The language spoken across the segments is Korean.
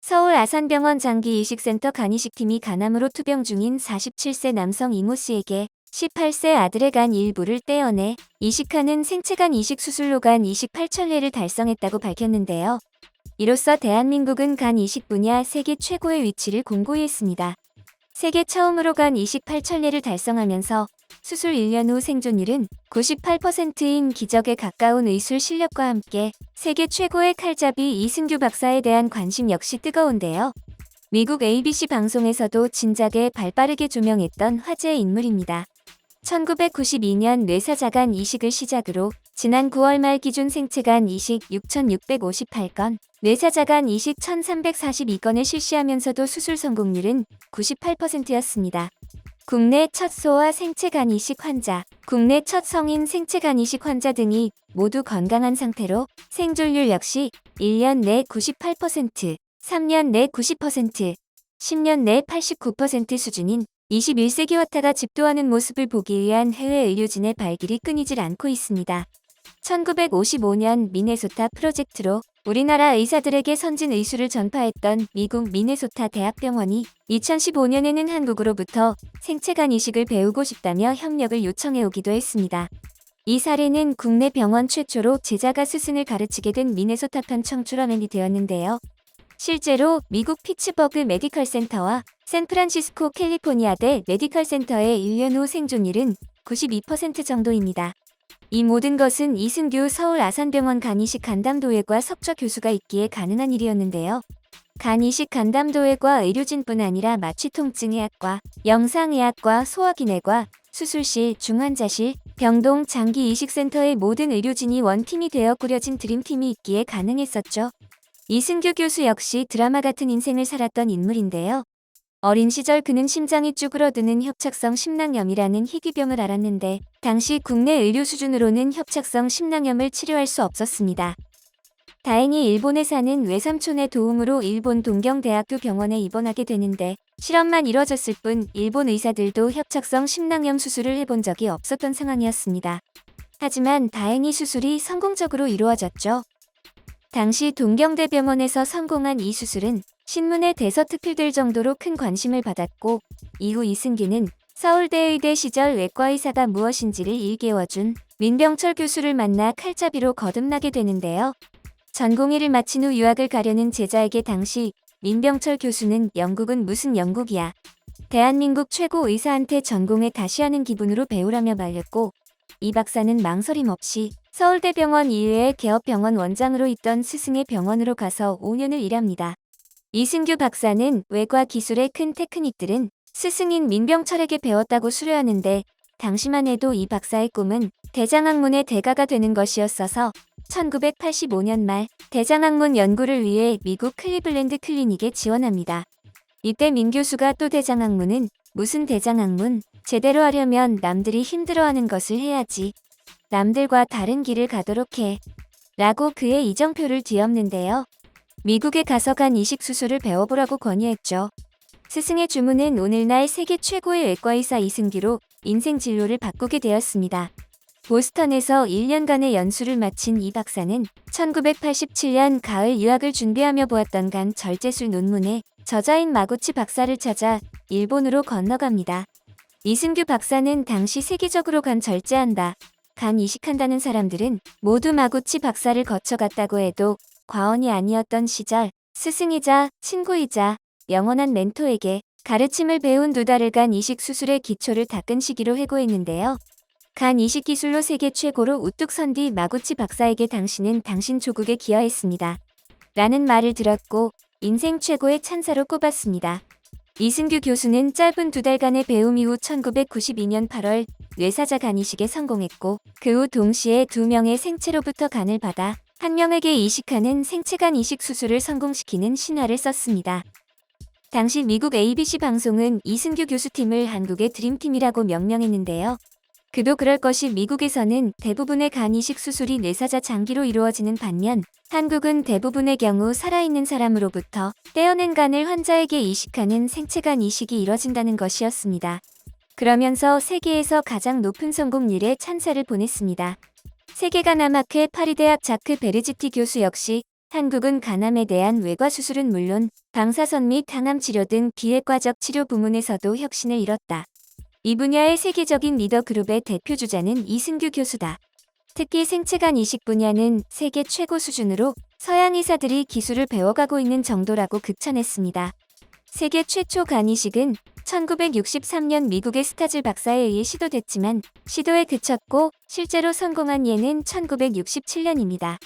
서울 아산병원 장기이식센터 간이식팀이 간암으로 투병 중인 47세 남성 이모 씨에게 18세 아들의 간 일부를 떼어내 이식하는 생체간 이식 수술로 간 이식 8,000회를 달성했다고 밝혔는데요. 이로써 대한민국은 간 이식 분야 세계 최고의 위치를 공고히 했습니다. 세계 처음으로 간 이식 8,000회를 달성하면서 수술 1년 후 생존율은 98%인 기적에 가까운 의술 실력과 함께 세계 최고의 칼잡이 이승규 박사에 대한 관심 역시 뜨거운데요. 미국 ABC 방송에서도 진작에 발빠르게 조명했던 화제의 인물입니다. 1992년 뇌사자간 이식을 시작으로 지난 9월 말 기준 생체간 이식 6,658건, 뇌사자간 이식 1,342건을 실시하면서도 수술 성공률은 98%였습니다. 국내 첫 소아 생체간 이식 환자, 국내 첫 성인 생체간 이식 환자 등이 모두 건강한 상태로 생존율 역시 1년 내 98%, 3년 내 90%, 10년 내 89% 수준인 21세기 화타가 집도하는 모습을 보기 위한 해외 의료진의 발길이 끊이질 않고 있습니다. 1955년 미네소타 프로젝트로 우리나라 의사들에게 선진 의술을 전파했던 미국 미네소타 대학병원이 2015년에는 한국으로부터 생체간 이식을 배우고 싶다며 협력을 요청해오기도 했습니다. 이 사례는 국내 병원 최초로 제자가 스승을 가르치게 된 미네소타편 청출어맨이 되었는데요. 실제로 미국 피츠버그 메디컬 센터와 샌프란시스코 캘리포니아대 메디컬 센터의 1년 후 생존율은 92% 정도입니다. 이 모든 것은 이승규 서울 아산병원 간이식 간담도회과 석좌 교수가 있기에 가능한 일이었는데요. 간이식 간담도회과 의료진뿐 아니라 마취통증의학과, 영상의학과, 소화기내과, 수술실, 중환자실, 병동 장기이식센터의 모든 의료진이 원팀이 되어 꾸려진 드림팀이 있기에 가능했었죠. 이승규 교수 역시 드라마 같은 인생을 살았던 인물인데요. 어린 시절 그는 심장이 쭈그러드는 협착성 심낭염이라는 희귀병을 앓았는데 당시 국내 의료 수준으로는 협착성 심낭염을 치료할 수 없었습니다. 다행히 일본에 사는 외삼촌의 도움으로 일본 동경대학교 병원에 입원하게 되는데 실험만 이뤄졌을 뿐 일본 의사들도 협착성 심낭염 수술을 해본 적이 없었던 상황이었습니다. 하지만 다행히 수술이 성공적으로 이루어졌죠. 당시 동경대병원에서 성공한 이 수술은 신문에 대서특필될 정도로 큰 관심을 받았고 이후 이승기는 서울대의대 시절 외과의사가 무엇인지를 일깨워준 민병철 교수를 만나 칼잡이로 거듭나게 되는데요. 전공의를 마친 후 유학을 가려는 제자에게 당시 민병철 교수는 영국은 무슨 영국이야. 대한민국 최고 의사한테 전공에 다시 하는 기분으로 배우라며 말렸고 이 박사는 망설임 없이 서울대병원 이외의 개업병원 원장으로 있던 스승의 병원으로 가서 5년을 일합니다. 이승규 박사는 외과 기술의 큰 테크닉들은 스승인 민병철에게 배웠다고 수료하는데 당시만 해도 이 박사의 꿈은 대장학문의 대가가 되는 것이었어서 1985년 말 대장학문 연구를 위해 미국 클리블랜드 클리닉에 지원합니다. 이때 민 교수가 또 대장학문은 무슨 대장학문, 제대로 하려면 남들이 힘들어하는 것을 해야지. 남들과 다른 길을 가도록 해. 라고 그의 이정표를 뒤엎는데요. 미국에 가서 간 이식 수술을 배워보라고 권유했죠. 스승의 주문은 오늘날 세계 최고의 외과의사 이승규로 인생 진로를 바꾸게 되었습니다. 보스턴에서 1년간의 연수를 마친 이 박사는 1987년 가을 유학을 준비하며 보았던 간 절제술 논문의 저자인 마구치 박사를 찾아 일본으로 건너갑니다. 이승규 박사는 당시 세계적으로 간 절제한다, 간 이식한다는 사람들은 모두 마구치 박사를 거쳐갔다고 해도 과언이 아니었던 시절 스승이자 친구이자 영원한 멘토에게 가르침을 배운 2달간 이식 수술의 기초를 닦은 시기로 회고했는데요. 간 이식 기술로 세계 최고로 우뚝 선 뒤 마구치 박사에게 당신은 당신 조국에 기여했습니다. 라는 말을 들었고 인생 최고의 찬사로 꼽았습니다. 이승규 교수는 짧은 2달간의 배움 이후 1992년 8월 뇌사자 간 이식에 성공했고 그 후 동시에 2명의 생체로부터 간을 받아 1명에게 이식하는 생체간 이식 수술을 성공시키는 신화를 썼습니다. 당시 미국 ABC 방송은 이승규 교수팀을 한국의 드림팀이라고 명명했는데요. 그도 그럴 것이 미국에서는 대부분의 간 이식 수술이 뇌사자 장기로 이루어지는 반면 한국은 대부분의 경우 살아있는 사람으로부터 떼어낸 간을 환자에게 이식하는 생체간 이식이 이뤄진다는 것이었습니다. 그러면서 세계에서 가장 높은 성공률에 찬사를 보냈습니다. 세계간 암학회 파리대학 자크 베르지티 교수 역시 한국은 간암에 대한 외과 수술은 물론 방사선 및 항암 치료 등 비외과적 치료 부문에서도 혁신을 이뤘다. 이 분야의 세계적인 리더 그룹의 대표 주자는 이승규 교수다. 특히 생체간 이식 분야는 세계 최고 수준으로 서양 의사들이 기술을 배워가고 있는 정도라고 극찬했습니다. 세계 최초 간 이식은 1963년 미국의 스타즐 박사에 의해 시도됐지만 시도에 그쳤고 실제로 성공한 예는 1967년입니다.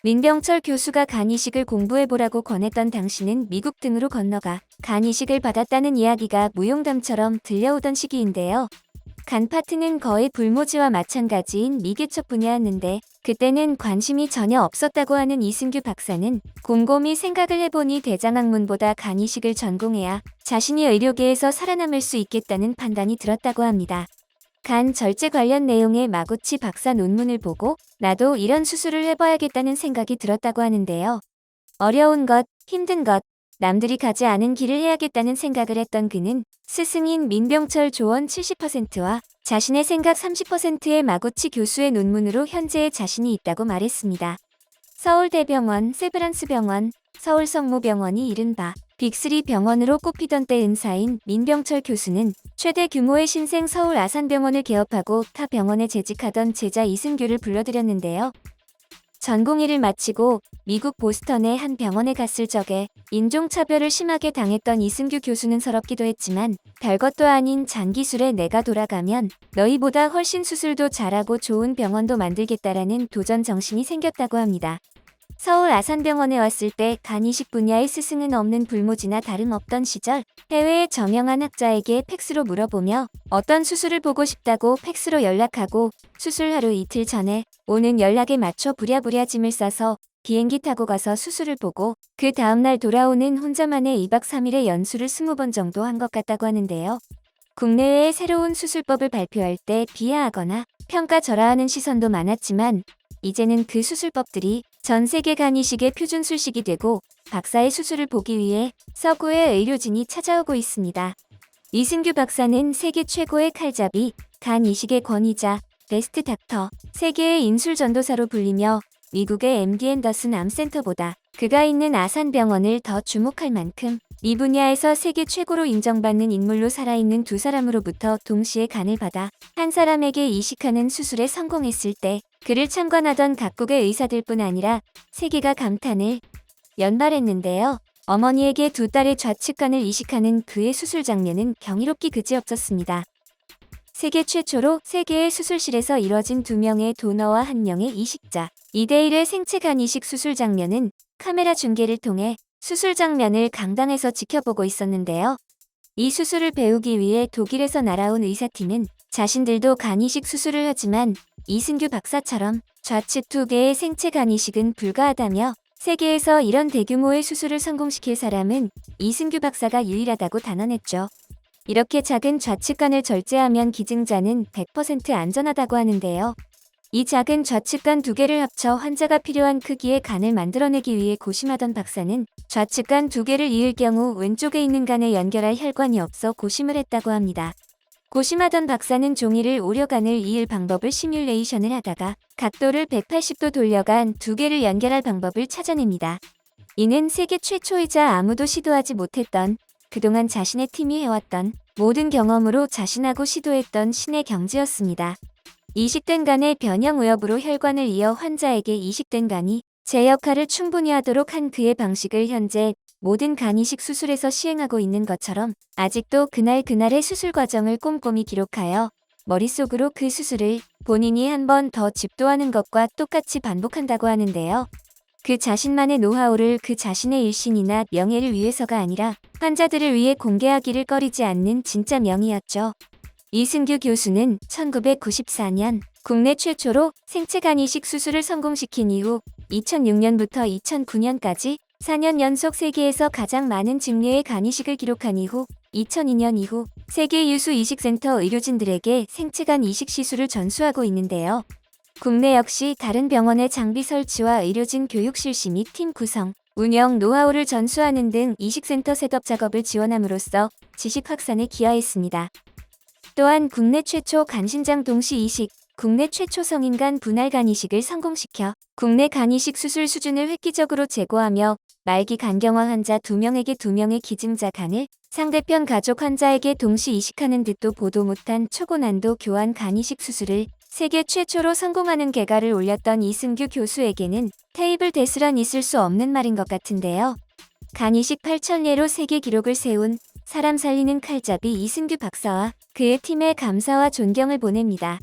민병철 교수가 간 이식을 공부해보라고 권했던 당시는 미국 등으로 건너가 간 이식을 받았다는 이야기가 무용담처럼 들려오던 시기인데요. 간 파트는 거의 불모지와 마찬가지인 미개척 분야였는데 그때는 관심이 전혀 없었다고 하는 이승규 박사는 곰곰이 생각을 해보니 대장학문보다 간 이식을 전공해야 자신이 의료계에서 살아남을 수 있겠다는 판단이 들었다고 합니다. 간 절제 관련 내용의 마구치 박사 논문을 보고 나도 이런 수술을 해봐야겠다는 생각이 들었다고 하는데요. 어려운 것, 힘든 것, 남들이 가지 않은 길을 해야겠다는 생각을 했던 그는 스승인 민병철 조언 70%와 자신의 생각 30%의 마구치 교수의 논문으로 현재의 자신이 있다고 말했습니다. 서울대병원, 세브란스병원, 서울성모병원이 이른바 빅3 병원으로 꼽히던 때 은사인 민병철 교수는 최대 규모의 신생 서울 아산병원을 개업하고 타 병원에 재직하던 제자 이승규를 불러들였는데요. 전공의를 마치고 미국 보스턴의 한 병원에 갔을 적에 인종차별을 심하게 당했던 이승규 교수는 서럽기도 했지만 별것도 아닌 장기술에 내가 돌아가면 너희보다 훨씬 수술도 잘하고 좋은 병원도 만들겠다라는 도전 정신이 생겼다고 합니다. 서울 아산병원에 왔을 때 간 이식 분야의 스승은 없는 불모지나 다름없던 시절 해외의 저명한 학자에게 팩스로 물어보며 어떤 수술을 보고 싶다고 팩스로 연락하고 수술 하루 이틀 전에 오는 연락에 맞춰 부랴부랴 짐을 싸서 비행기 타고 가서 수술을 보고 그 다음날 돌아오는 혼자만의 2박 3일의 연수를 20번 정도 한 것 같다고 하는데요. 국내외의 새로운 수술법을 발표할 때 비하하거나 평가절하하는 시선도 많았지만 이제는 그 수술법들이 전 세계 간 이식의 표준 술식이 되고 박사의 수술을 보기 위해 서구의 의료진이 찾아오고 있습니다. 이승규 박사는 세계 최고의 칼잡이, 간 이식의 권위자, 베스트 닥터, 세계의 인술 전도사로 불리며 미국의 MD 앤더슨 암센터보다 그가 있는 아산병원을 더 주목할 만큼 이 분야에서 세계 최고로 인정받는 인물로 살아있는 두 사람으로부터 동시에 간을 받아 한 사람에게 이식하는 수술에 성공했을 때 그를 참관하던 각국의 의사들뿐 아니라 세계가 감탄을 연발했는데요. 어머니에게 두 딸의 좌측간을 이식하는 그의 수술 장면은 경이롭기 그지없었습니다. 세계 최초로 세계의 수술실에서 이뤄진 2명의 도너와 1명의 이식자 2대1의 생체간 이식 수술 장면은 카메라 중계를 통해 수술 장면을 강당에서 지켜보고 있었는데요. 이 수술을 배우기 위해 독일에서 날아온 의사팀은 자신들도 간 이식 수술을 하지만 이승규 박사처럼 좌측 2개의 생체 간 이식은 불가하다며 세계에서 이런 대규모의 수술을 성공시킬 사람은 이승규 박사가 유일하다고 단언했죠. 이렇게 작은 좌측간을 절제하면 기증자는 100% 안전하다고 하는데요. 이 작은 좌측간 2개를 합쳐 환자가 필요한 크기의 간을 만들어내기 위해 고심하던 박사는 좌측간 2개를 이을 경우 왼쪽에 있는 간에 연결할 혈관이 없어 고심을 했다고 합니다. 고심하던 박사는 종이를 오려간을 이을 방법을 시뮬레이션을 하다가 각도를 180도 돌려간 2개를 연결할 방법을 찾아냅니다. 이는 세계 최초이자 아무도 시도하지 못했던 그동안 자신의 팀이 해왔던 모든 경험으로 자신하고 시도했던 신의 경지였습니다. 이식된 간의 변형 의협으로 혈관을 이어 환자에게 이식된 간이 제 역할을 충분히 하도록 한 그의 방식을 현재 모든 간 이식 수술에서 시행하고 있는 것처럼 아직도 그날의 수술 과정을 꼼꼼히 기록하여 머릿속으로 그 수술을 본인이 한 번 더 집도하는 것과 똑같이 반복한다고 하는데요. 그 자신만의 노하우를 그 자신의 일신이나 명예를 위해서가 아니라 환자들을 위해 공개하기를 꺼리지 않는 진짜 명이었죠. 이승규 교수는 1994년 국내 최초로 생체간 이식 수술을 성공시킨 이후 2006년부터 2009년까지 4년 연속 세계에서 가장 많은 증례의 간 이식을 기록한 이후 2002년 이후 세계 유수 이식센터 의료진들에게 생체간 이식 시술을 전수하고 있는데요. 국내 역시 다른 병원의 장비 설치와 의료진 교육 실시 및 팀 구성, 운영 노하우를 전수하는 등 이식센터 셋업 작업을 지원함으로써 지식 확산에 기여했습니다. 또한 국내 최초 간신장 동시 이식, 국내 최초 성인간 분할 간 이식을 성공시켜 국내 간 이식 수술 수준을 획기적으로 제고하며 말기 간경화 환자 2명에게 2명의 기증자 간을 상대편 가족 환자에게 동시 이식하는 듯도 보도 못한 초고난도 교환 간 이식 수술을 세계 최초로 성공하는 개가를 올렸던 이승규 교수에게는 테이블 대수란 있을 수 없는 말인 것 같은데요. 간 이식 8,000예로 세계 기록을 세운 사람 살리는 칼잡이 이승규 박사와 그의 팀에 감사와 존경을 보냅니다.